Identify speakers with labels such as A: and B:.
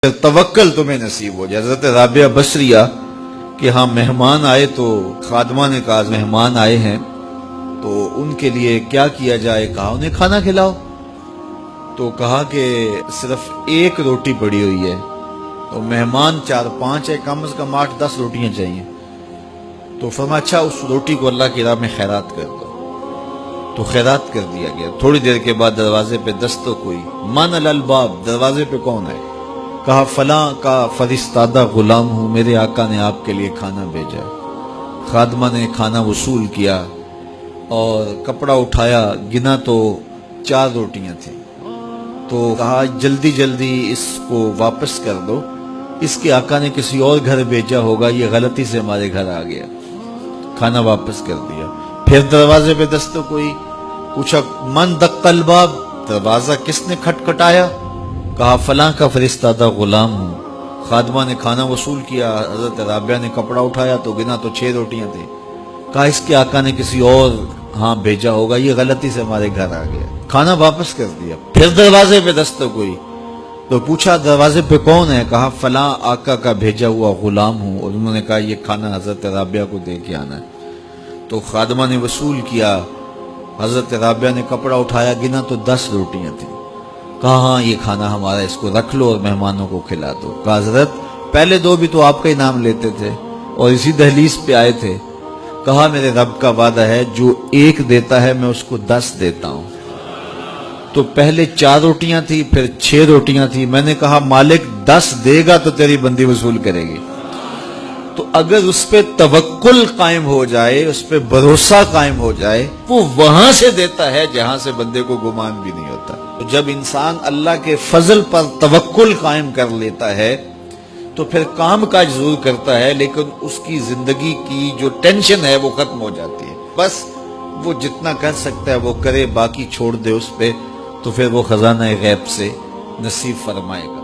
A: तवक्कल तुम्हें नसीब हो जाए। हज़रत राबिया बसरिया कि हाँ मेहमान आए तो खादमा ने कहा मेहमान आए हैं तो उनके लिए क्या किया जाए, कहा उन्हें खाना खिलाओ। तो कहा कि सिर्फ एक रोटी पड़ी हुई है, तो मेहमान 4-5 है, कम से कम 8-10 रोटियां चाहिए। तो फरमाया अच्छा उस रोटी को अल्लाह की राह में खैरात कर दो। तो खैरात कर दिया गया। थोड़ी देर के बाद दरवाजे पे दस्तक हुई। मन अलबाब, दरवाजे पे कौन है? कहा फलां का फरिश्तादा गुलाम हूं, मेरे आका ने आपके लिए खाना भेजा। खादमा ने खाना वसूल किया और कपड़ा उठाया, गिना तो 4 रोटियां थी। तो कहा जल्दी जल्दी इसको वापस कर दो, इसके आका ने किसी और घर भेजा होगा, ये गलती से हमारे घर आ गया। खाना वापस कर दिया। फिर दरवाजे पे दस्तक हुई। पूछा मन दक्कल बाब, दरवाजा किसने खटखटाया? कहा फलां का फरिश्तादा गुलाम हूं। खादमा ने खाना वसूल किया। हजरत राबिया ने कपड़ा उठाया तो गिना तो 6 रोटियां थी। कहा इसके आका ने किसी और भेजा होगा, ये गलती से हमारे घर आ गया। खाना वापस कर दिया। फिर दरवाजे पे दस्तक हुई तो पूछा दरवाजे पे कौन है? कहा फलां आका का भेजा हुआ गुलाम हूं। और उन्होंने कहा ये खाना हजरत राबिया को दे के आना है। तो खादमा ने वसूल किया। हजरत राबिया ने कपड़ा उठाया, गिना तो 10 रोटियां थी। कहा हाँ ये खाना हमारा, इसको रख लो और मेहमानों को खिला दो। कहा हजरत पहले 2 भी तो आपका ही नाम लेते थे और इसी दहलीज पे आए थे। कहा मेरे रब का वादा है जो 1 देता है मैं उसको 10 देता हूं। तो पहले 4 रोटियां थी, फिर 6 रोटियां थी। मैंने कहा मालिक 10 देगा तो तेरी बंदी वसूल करेगी। तो अगर उस पे तवक्कुल कायम हो जाए, उस पे भरोसा कायम हो जाए, वो वहां से देता है जहां से बंदे को गुमान भी नहीं होता। तो जब इंसान अल्लाह के फजल पर तवक्कुल कायम कर लेता है तो फिर काम काज जरूर करता है, लेकिन उसकी जिंदगी की जो टेंशन है वो खत्म हो जाती है। बस वो जितना कर सकता है वो करे, बाकी छोड़ दे उस पे, तो फिर वो खजाना गैब से नसीब फरमाएगा।